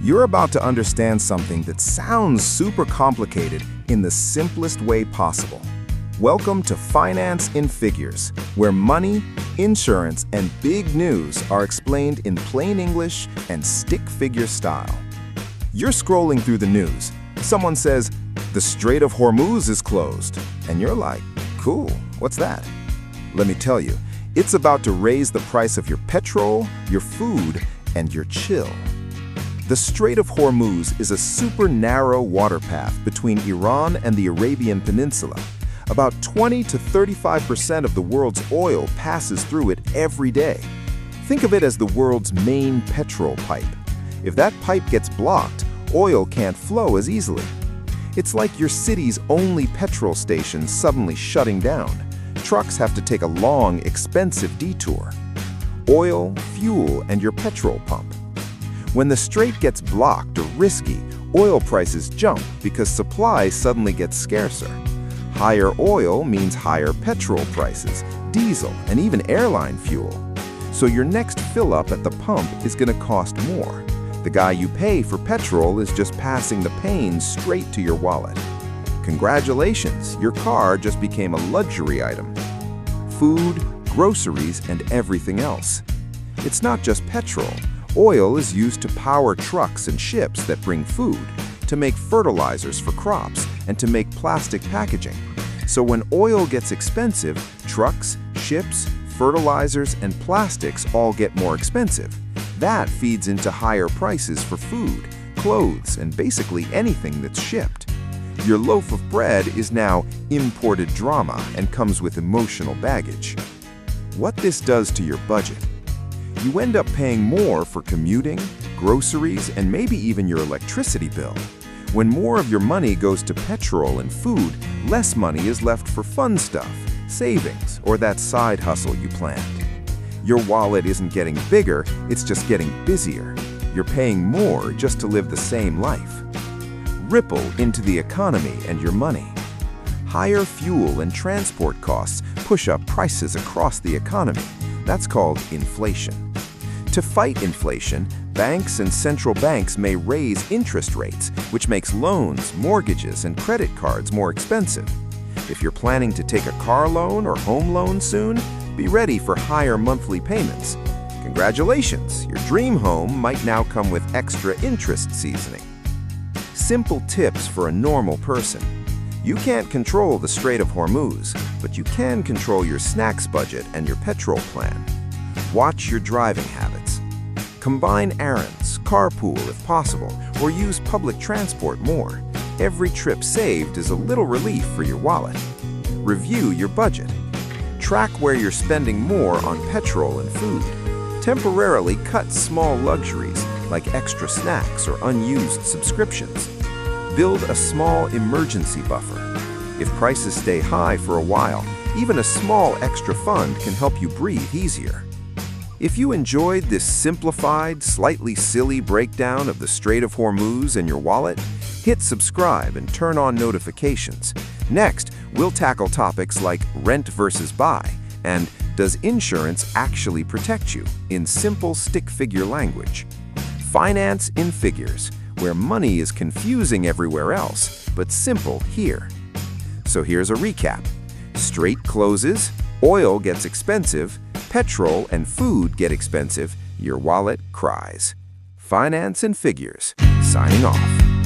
You're about to understand something that sounds super complicated in the simplest way possible. Welcome to Finance in Figures, where money, insurance, and big news are explained in plain English and stick-figure style. You're scrolling through the news. Someone says, "The Strait of Hormuz is closed." And you're like, "Cool, what's that?" Let me tell you, it's about to raise the price of your petrol, your food, and your chill. The Strait of Hormuz is a super narrow water path between Iran and the Arabian Peninsula. About 20 to 35% of the world's oil passes through it every day. Think of it as the world's main petrol pipe. If that pipe gets blocked, oil can't flow as easily. It's like your city's only petrol station suddenly shutting down. Trucks have to take a long, expensive detour. Oil, fuel, and your petrol pump. When the strait gets blocked or risky, oil prices jump because supply suddenly gets scarcer. Higher oil means higher petrol prices, diesel, and even airline fuel. So your next fill-up at the pump is going to cost more. The guy you pay for petrol is just passing the pain straight to your wallet. Congratulations, your car just became a luxury item. Food, groceries, and everything else. It's not just petrol. Oil is used to power trucks and ships that bring food, to make fertilizers for crops, and to make plastic packaging. So when oil gets expensive, trucks, ships, fertilizers, and plastics all get more expensive. That feeds into higher prices for food, clothes, and basically anything that's shipped. Your loaf of bread is now imported drama and comes with emotional baggage. What this does to your budget? You end up paying more for commuting, groceries, and maybe even your electricity bill. When more of your money goes to petrol and food, less money is left for fun stuff, savings, or that side hustle you planned. Your wallet isn't getting bigger, it's just getting busier. You're paying more just to live the same life. Ripple into the economy and your money. Higher fuel and transport costs push up prices across the economy. That's called inflation. To fight inflation, banks and central banks may raise interest rates, which makes loans, mortgages, and credit cards more expensive. If you're planning to take a car loan or home loan soon, be ready for higher monthly payments. Congratulations, your dream home might now come with extra interest seasoning. Simple tips for a normal person. You can't control the Strait of Hormuz, but you can control your snacks budget and your petrol plan. Watch your driving habits. Combine errands, carpool if possible, or use public transport more. Every trip saved is a little relief for your wallet. Review your budget. Track where you're spending more on petrol and food. Temporarily cut small luxuries like extra snacks or unused subscriptions. Build a small emergency buffer. If prices stay high for a while, even a small extra fund can help you breathe easier. If you enjoyed this simplified, slightly silly breakdown of the Strait of Hormuz and your wallet, hit subscribe and turn on notifications. Next, we'll tackle topics like rent versus buy and does insurance actually protect you in simple stick-figure language. Finance in Figures, where money is confusing everywhere else, but simple here. So here's a recap. Strait closes, oil gets expensive, petrol and food get expensive, your wallet cries. Finance in Figures, signing off.